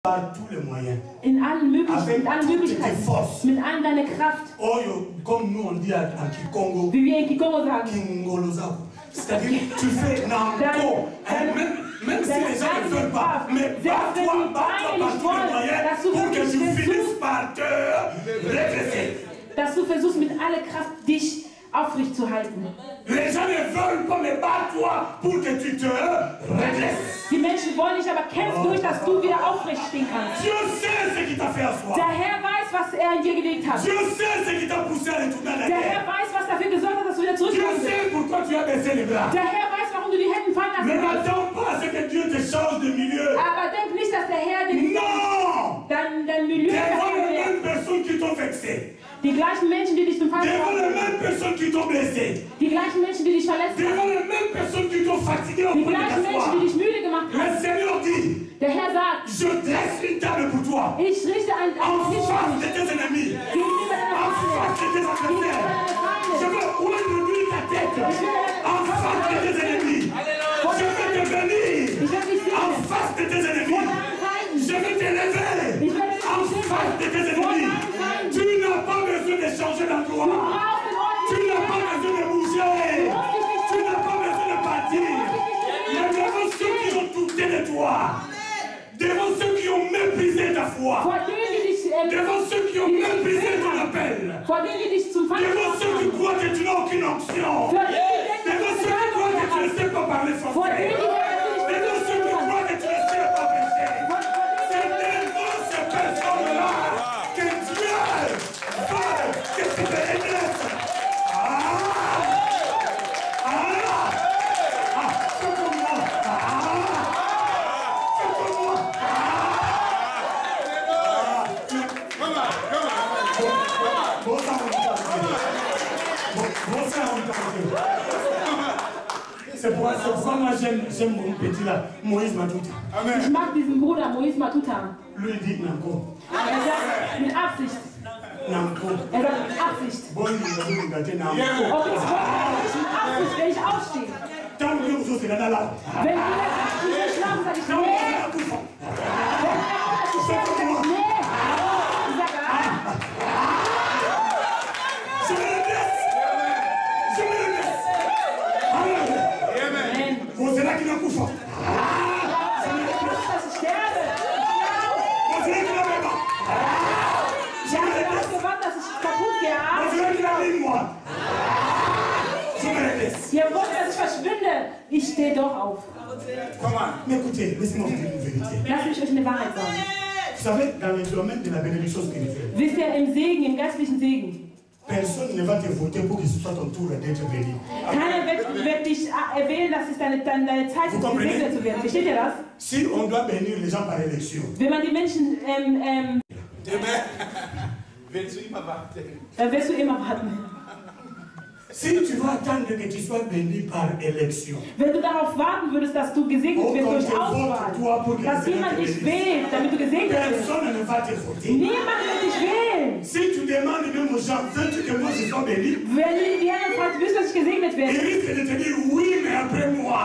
Par tous les moyens. In allen Möglichkeiten, mit allen deine Kraft. Comme nous on dit en Kikongo. Wie wir in Kikongo sagen. Kingolozako. C'est-à-dire, tu fais Namco. Même si les gens ne veulent pas, mais bats-toi par tous les moyens pour que tu finisses par te redresser. Dass du versuchst mit aller Kraft dich aufrecht zu halten. Les gens ne veulent pas, mais bats-toi pour que tu te redresses. Die Menschen wollen nicht, aber kämpf durch, dass du wieder aufrecht stehen kannst. Dieu sait ce qui t'a fait asseoir. Der Herr weiß, was er in dir gelegt hat. Dieu sait ce qui t'a poussé à retourner à la Der terre. Herr weiß, was dafür gesorgt hat, dass du wieder Dieu zurückkommst. sait pourquoi tu as baissé les bras. Der Herr weiß, warum du die Hände fallen lassen Ne hast. m'attends pas à ce que Dieu te change de milieu. Aber denk nicht, dass der Herr dein Milieu Devant les verändert. mêmes personnes qui t'ont vexé. Die gleichen Menschen, die dich zum Fall Devant les gebracht mêmes personnes qui t'ont blessé. die gleichen Menschen, die dich verletzt Devant haben, les mêmes personnes qui t'ont fatigué au die point de gleichen Menschen, t'asseoir. die dich müde gemacht Le haben. Seigneur dit, Der Herr sagt, je dresse une table pour toi. ich richte ein En Tisch für face de dich. tes ennemis. Gegenüber deiner En face Feinde. de tes adversaires. Je Gegenüber veux ouvrir ta tête. En face de tes ennemis. Je veux te bénir. Ich werde dich En segnen. face de tes ennemis. Je vais t'élever en face de tes ennemis. Tu n'as pas besoin de changer d'endroit. Tu n'as pas besoin de bouger. Tu n'as pas besoin de partir. Mais devant ceux qui ont douté de toi, devant ceux qui ont méprisé ta foi, Vor denen, die dich, devant ceux qui ont méprisé ton appel, vor denen, die dich zum Fall devant ceux qui croient que tu n'as aucune option, devant ceux qui croient que tu ne sais pas parler vor français, denen, die devant ceux qui croient que tu ne sais pas pécher. C'est devant ces personnes-là que Dieu veut que tu te redresses. C'est comme moi. C'est comme moi. C'est pour ça moi j'aime mon petit là, Moïse Matouta. Ich mag diesen Bruder Moïse Matuta. Lui il dit Nanko. Er sagt mit Absicht. Nanko. Er sagt mit Absicht. Bon, il va dire Nanko. Ob ich es mit Absicht, wenn ich aufstehe. Tant que vous êtes là, Wenn du jetzt schlafen, sag ich tant nee. que vous êtes Ich sag nee. Ich sag je me redresse. Je me redresse. Amen. Vous êtes là qui n'a pas fort. dass ich sterbe. Vous êtes là qui n'a pas. Ich habe darauf gewartet, dass ich kaputt gehe. Vous êtes là qui n'a pas moi. Je me redresse. Ihr wollt, dass ich verschwinde. Ich stehe doch auf. Mais écoutez, laissez-moi vous dire une vérité. Lass mich euch eine Wahrheit sagen. Vous savez, dans le domaine de la bénédiction spirituelle, Wisst ihr, im Segen, im geistlichen Segen, personne ne va te voter pour que ce soit ton tour d'être béni. keiner wird dich erwählen, dass es deine Zeit ist, gesegnet zu werden. Versteht ihr das? Si on doit bénir les gens par élection, Wenn man die Menschen, dann wirst du immer warten. si tu vas attendre que tu sois béni par élection, Wenn du darauf warten würdest, dass du gesegnet wirst durch Auswahl, dass jemand dich wählt, damit du gesegnet wirst, personne ne va te voter. niemand wird dich wählen. Si tu demandes même aux gens, veux-tu que moi je sois béni? Wenn du die anderen fragst, willst du, dass ich gesegnet Ils werde? risquent de te dire oui, mais après moi.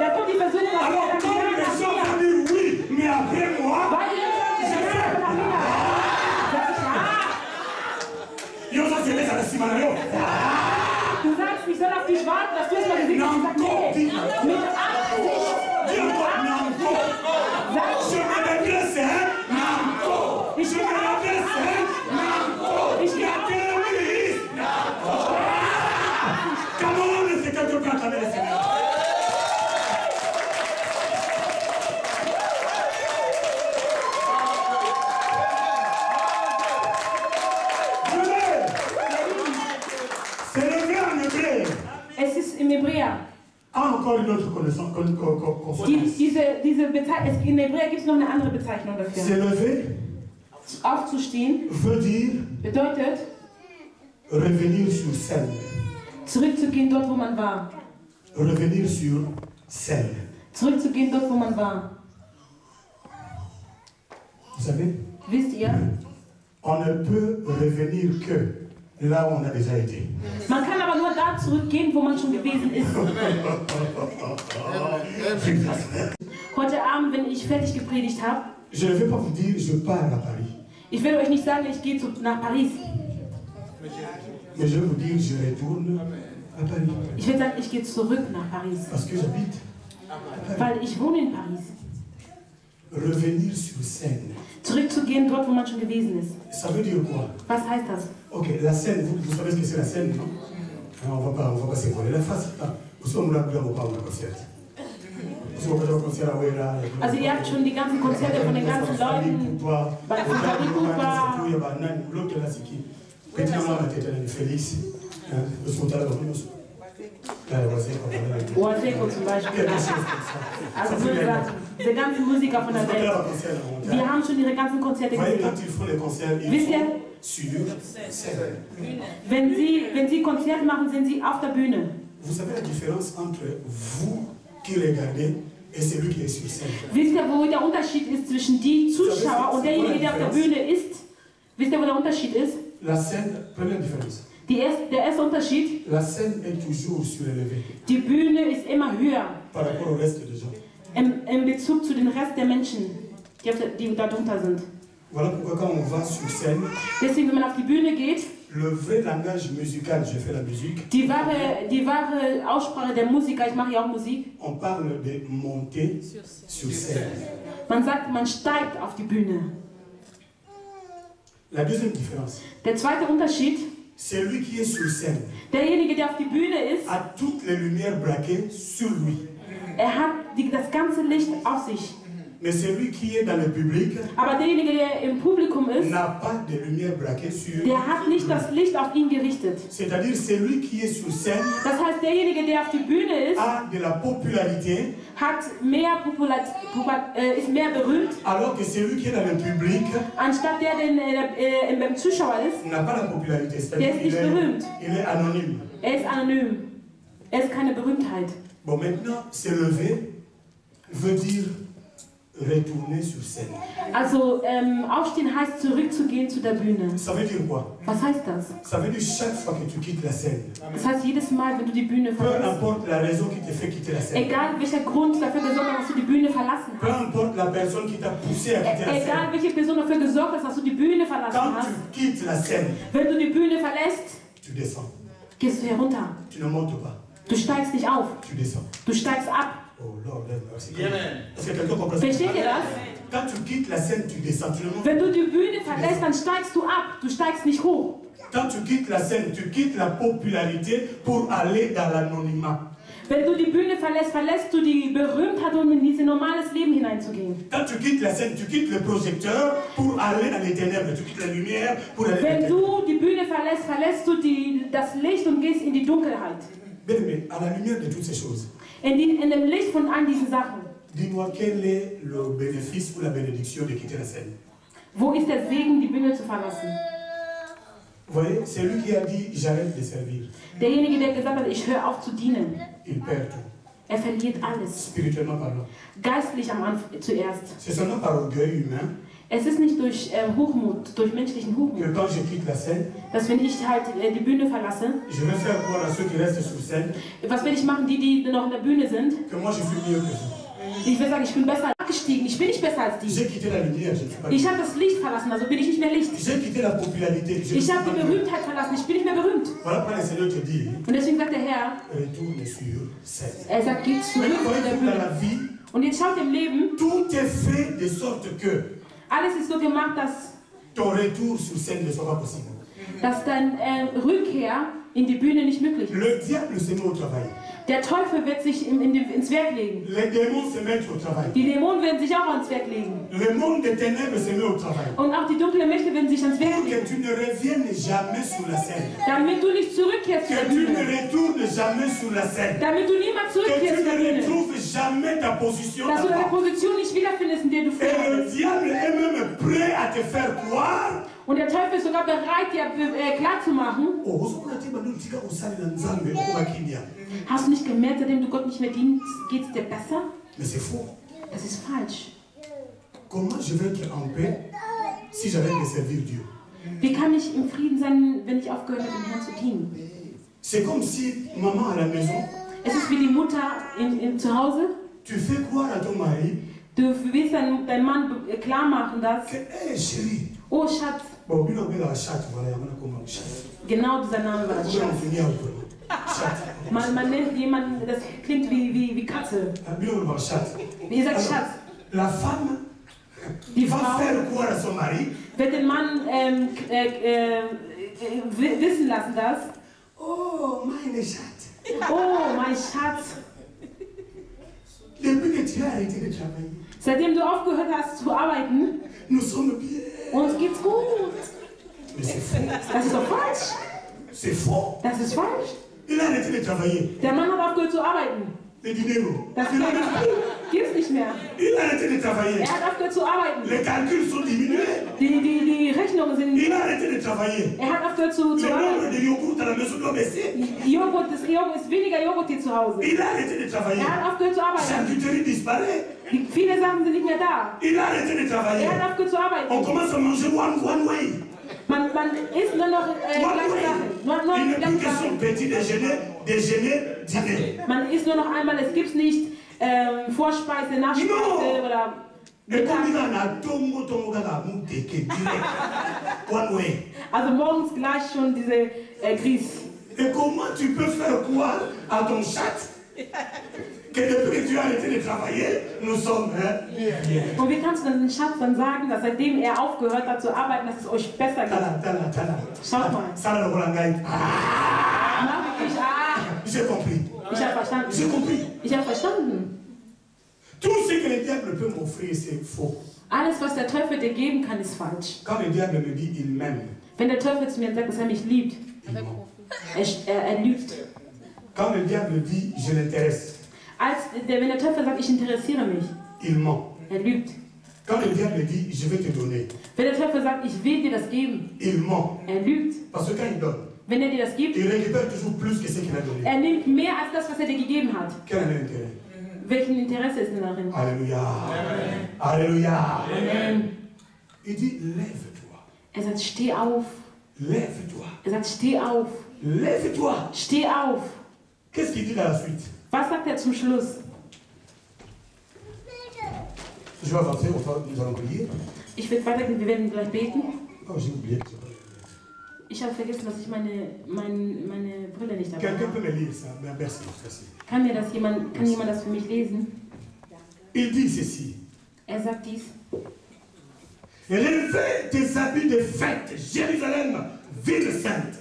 Da kommt die Person immer Alors, wieder quand les gens nach vont mir. dire oui, mais après moi, Weil die Leute sagen, nach mir. Sag ich, ils vont se laisser à la Simanayo. du sagst, ich soll auf dich warten, dass du es mal gesegnet hast. Ich sag, nee, mit Absicht. Dis encore, Nanko. Sag Je me redresse, hein? Nanko. Je me redresse, hein? Nanko. ich, Il y a que lui. Nanko. Comment est-ce que quelqu'un peut acclamer le Seigneur? C'est le vrai en hébreu. es ist im Hebräer. Encore une autre connaissance. Diese Bezeichnung, in Hebräer gibt es noch eine andere Bezeichnung dafür. S'élever Aufzustehen veut dire bedeutet, revenir sur scène. zurückzugehen dort, wo man war. Revenir sur scène. Zurückzugehen dort, wo man war. Vous savez, Wisst ihr, on ne peut revenir que là où on a déjà été. man kann aber nur da zurückgehen, wo man schon gewesen ist. Heute Abend, wenn ich fertig gepredigt habe, je ne vais pas vous dire je pars à Paris. Ich will euch nicht sagen, ich gehe nach Paris. Mais je vais vous dire je retourne à Paris. Ich will sagen, ich gehe zurück nach Paris. Parce que j'habite. Weil ich wohne in Paris. Revenir sur scène. Zurückzugehen dort, wo man schon gewesen ist. Ça veut dire quoi? Was heißt das? Ok, la scène, vous savez ce que c'est la scène, non? On ne va pas se voiler la face. Also ihr habt schon die ganzen Konzerte von den ganzen Leuten bei Fali Poupa. Oaseko zum Beispiel. Also so gesagt, diese ganzen Musiker von der Welt. Wir haben schon ihre ganzen Konzerte gesehen. Wisst ihr, wenn sie Konzerte machen, sind sie auf der Bühne. Vous savez la différence entre vous qui regardez et celui qui est sur scène? Wisst ihr, wo der Unterschied ist zwischen die Zuschauer und derjenige, der auf der Bühne ist? Wisst ihr, wo der Unterschied ist? La scène, première différence. Der erste Unterschied, la scène est toujours surélevée. Die Bühne ist immer höher. Par rapport au reste des gens. Im Bezug zu den Rest der Menschen, die da drunter sind. Voilà pourquoi quand on va sur scène, deswegen, wenn man auf die Bühne geht, le vrai langage musical, je fais la musique. Die wahre Aussprache der Musiker, ich mache ja auch Musik. On parle de monter sur scène. Man sagt, man steigt auf die Bühne. La deuxième différence. Der zweite Unterschied. Celui qui est sur scène. Derjenige, der auf die Bühne ist, a toutes les lumières braquées sur lui. Hat das ganze Licht auf sich. Mais celui qui est dans le public, aber derjenige, der im Publikum ist, n'a pas de lumière braquée sur der hat nicht das Licht auf ihn gerichtet. C'est-à-dire celui qui est sur scène, das heißt, derjenige, der auf die Bühne ist, a de la popularité, ist mehr berühmt, alors que celui qui est dans le public, anstatt der beim Zuschauer ist, n'a pas la popularité. Der ist nicht berühmt. Il est anonyme. Er ist anonym. Er ist keine Berühmtheit. Bon, maintenant, se lever veut dire retourner sur scène. Also aufstehen heißt zurückzugehen zu der Bühne. Ça veut dire quoi? Was heißt das? Ça veut dire chaque fois que tu quittes la scène. Das heißt jedes Mal, wenn du die Bühne verlässt. Peu importe la raison qui te fait quitter la scène. Egal welcher Grund dafür gesorgt hat, dass du die Bühne verlassen hast. Peu importe la personne qui t'a poussé à quitter la scène. Egal welche Person dafür gesorgt hat, dass du die Bühne verlassen hast. Quand tu quittes la scène. Wenn du die Bühne verlässt. Tu descends. Gehst du herunter. Tu ne montes pas. Du steigst nicht auf. Tu descends. Du steigst ab. Oh Lord, merci. Est-ce que quelqu'un comprend ça? Versteht ihr das? Quand tu quittes la scène, tu descends. Tu ne montes pas. Wenn du die Bühne verlässt, dann steigst du ab. Du steigst nicht hoch. Quand tu quittes la scène, tu quittes la popularité pour aller dans l'anonymat. Wenn du die Bühne verlässt, verlässt du die Berühmtheit, um in dieses normales Leben hineinzugehen. Quand tu quittes la scène, tu quittes le projecteur pour aller dans les ténèbres. Tu quittes la lumière pour aller dans les ténèbres. Wenn du die Bühne verlässt, verlässt du das Licht und gehst in die Dunkelheit. Bien aimé, à la lumière de toutes ces choses. In dem Licht von all diesen Sachen. Dis-moi quel est le bénéfice ou la bénédiction de quitter la scène? Wo ist der Segen, die Bühne zu verlassen? Vous voyez, c'est lui qui a dit j'arrête de servir. Derjenige, der gesagt hat, ich höre auf zu dienen. Il perd tout. Er verliert alles. Spirituellement parlant. Geistlich am Anfang zuerst. C'est seulement par orgueil humain. Es ist nicht durch Hochmut, durch menschlichen Hochmut, que quand je quitte la scène, dass wenn ich halt die Bühne verlasse, je vais faire croire à ceux qui restent sur scène, was will ich machen, die noch in der Bühne sind? Que moi je suis mieux que vous. Ich will sagen, ich bin besser abgestiegen, ich bin nicht besser als die. J'ai quitté la lumière, je ne suis pas. Ich habe das Licht verlassen, also bin ich nicht mehr Licht. J'ai quitté la popularité. Ich habe die Berühmtheit verlassen, ich bin nicht mehr berühmt. Voilà pourquoi le Seigneur te dit. Und deswegen sagt der Herr, retourne sur scène. Er sagt, geh zurück zu der Bühne. Und jetzt schaut im Leben, tout est fait de sorte que alles ist so gemacht, dass ton retour sur scène ne soit pas possible. Dass deine Rückkehr in die Bühne nicht möglich ist. Le diable se met au travail. Der Teufel wird sich ins Werk legen. Les démons se mettent au travail. Die Dämonen werden sich auch ans Werk legen. Le monde des ténèbres se met au travail. Und auch die dunklen Mächte werden sich ans Werk Pour legen. que tu ne reviennes jamais sur la scène. Damit du nicht zurückkehrst zur Que tu Bühne. ne retournes jamais sur la scène. Damit du niemals Que zurückkehrst tu zur ne Bühne. retrouves jamais ta position Dass du deine d'avant. Position nicht wiederfindest, in der du Et vorher le bist. diable est même prêt à te faire croire. Und der Teufel ist sogar bereit, dir klarzumachen. Hast du nicht gemerkt, seitdem du Gott nicht mehr dienst, geht es dir besser? Mais c'est faux. Das ist falsch. Comment je vais être en paix si j'arrête de servir Dieu? Wie kann ich im Frieden sein, wenn ich aufgehört habe, dem Herrn zu dienen? C'est comme si maman à la maison. Es ist wie die Mutter zu Hause. Tu fais croire à ton mari Du willst deinem Mann klar machen, dass... Hey, chérie. Oh, Schatz. Bon, Genau dieser Name war das, Schatz. Man nennt jemanden, das klingt wie Katze. Ihr sagt Schatz. La femme Die va Frau faire croire à son mari. wird den Mann wissen lassen, dass... Oh, meine Schatz. Oh, mein Schatz. Depuis que tu as arrêté de travailler, Seitdem du aufgehört hast zu arbeiten, nous sommes bien. uns geht's gut. Mais c'est faux. Das ist doch falsch. C'est faux. Das ist falsch. Il a arrêté de travailler. Der Mann hat aufgehört zu arbeiten. Le dinero. Das gibt's nicht mehr. Il a arrêté de travailler. Er hat aufgehört zu arbeiten. Les calculs sont diminués. Die Rechnungen sind... Il a arrêté de travailler. Er hat aufgehört zu Le nombre arbeiten. de yogourts à la maison doit baisser. Das ist weniger Joghurt hier zu Hause. Il a arrêté de travailler. Er hat aufgehört zu arbeiten. Charcuterie disparaît. Viele Sachen sind nicht mehr da. Il a arrêté de travailler. Er hat aufgehört zu On arbeiten. commence à manger one way. Man isst nur noch gleiche Sachen. Nur Il n'est gleiche plus question Sachen. petit déjeuner, dîner. Man isst nur noch einmal. Es gibt nicht Vorspeise, Nachspeise oder Et comme il Mittag. en a tongo kaka muteke direct. One way. Also morgens gleich schon diese Grieß. Et comment tu peux faire croire à ton chat que depuis que tu as arrêté de travailler, nous sommes bien. Und wie kannst du dann den Schatz dann sagen, dass seitdem er aufgehört hat zu arbeiten, dass es euch besser geht? Tala. Schaut mal. Sala lokola ngai. Na, wirklich, J'ai compris. ich habe verstanden. J'ai compris. Ich habe verstanden. Tout ce que le diable peut m'offrir, c'est faux. Alles, was der Teufel dir geben kann, ist falsch. Quand le diable me dit il m'aime, Wenn der Teufel zu mir sagt, dass er mich liebt, il ment. er lügt. Quand le diable dit je l'intéresse, Wenn der Teufel sagt, ich interessiere mich, il ment. er lügt. Quand le diable dit je vais te donner, Wenn der Teufel sagt, ich will dir das geben, il ment. er lügt. Parce que quand il donne, Wenn er dir das gibt, il récupère toujours plus que ce qu'il a donné. er nimmt mehr als das, was er dir gegeben hat. Quel est l'intérêt? Welchen Interesse ist denn darin? Alléluia. Alléluia. Amen. Il dit lève-toi. Er sagt, steh auf. Lève-toi. Er sagt, steh auf. Lève-toi. Steh auf. Qu'est-ce qu'il dit dans la suite? Was sagt er zum Schluss? Je vais avancer, nous allons prier. Ich will weitergehen, wir werden gleich beten. Oh, j'ai oublié. Ich habe vergessen, dass ich meine Brille nicht dabei Quelqu'un peut habe. me lire ça? Merci. Kann jemand das für mich lesen? Il dit ceci. Er sagt dies. Revêt tes habits de fête, Jérusalem, ville sainte.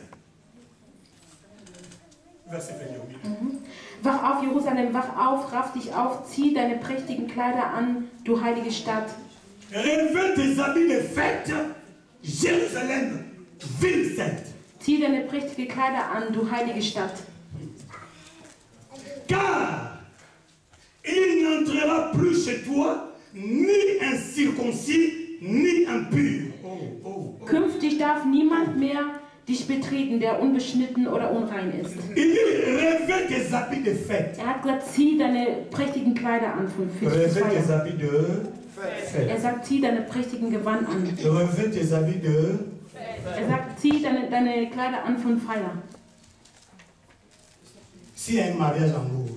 Verset 21. Wach auf, Jerusalem, wach auf, raff dich auf, zieh deine prächtigen Kleider an, du heilige Stadt. Revêt tes habits de fête, Jérusalem, ville sainte. Zieh deine prächtigen Kleider an, du heilige Stadt. Car il n'entrera plus chez toi ni incirconcis ni impur. Künftig darf niemand mehr dich betreten, der unbeschnitten oder unrein ist. Il dit revêt tes habits de fête. Er hat gesagt, zieh deine prächtigen Kleider an für die Revêt tes Feier. habits de Er fête. sagt, zieh deine prächtigen Gewand an. Revêt tes habits de. Er sagt, zieh deine Kleider an von Feier. S'il y a un mariage en Hambourg,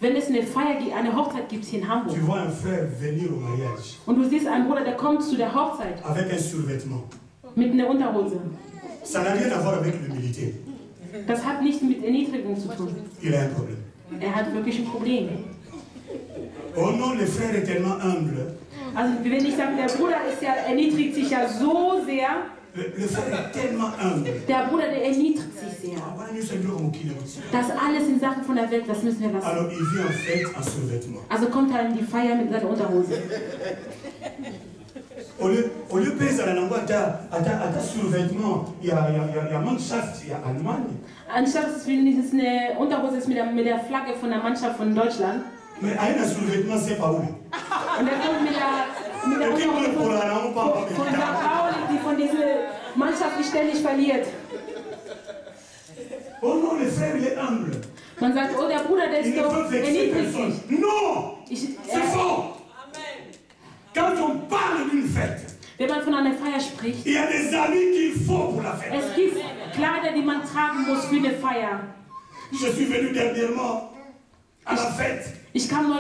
Wenn es eine Feier gibt, eine Hochzeit gibt hier in Hamburg, tu vois un frère venir au mariage und du siehst einen Bruder, der kommt zu der Hochzeit avec un survêtement. mit einer Unterhose. Ça n'a rien à voir avec l'humilité. Das hat nichts mit Erniedrigung zu tun. Il a un problème. Er hat wirklich ein Problem. Oh non, le frère est tellement humble. Also wenn ich sage, der Bruder erniedrigt sich ja so sehr, Le frère est tellement humble. der Bruder, der erniedrigt sich sehr. Das alles sind Sachen von der Welt, das müssen wir lassen. Alors il vient en fait en survêtement. Also kommt er in die Feier mit seiner Unterhose. Au lieu de payer à la langue, à survêtement, il y a Mannschaft, il y a Allemagne. Anstatt dass es wenigstens eine Unterhose ist mit der Flagge von der Mannschaft von Deutschland. Mais à un survêtement, c'est pas où. Und er kommt mit der Unterhose von St. Pauli, die von dieser Mannschaft nicht ständig verliert. Oh non, le frère, il est humble. Man sagt, oh, der Bruder, der Il ist ne doch peut vexer erniedrigt personne. sich. Non, c'est faux. Quand on parle d'une fête, Wenn man von einer Feier spricht, il y a des habits qu'il faut pour la fête. es gibt Kleider, die man tragen muss für eine Feier. Je suis venu dernièrement à la fête. Ich kam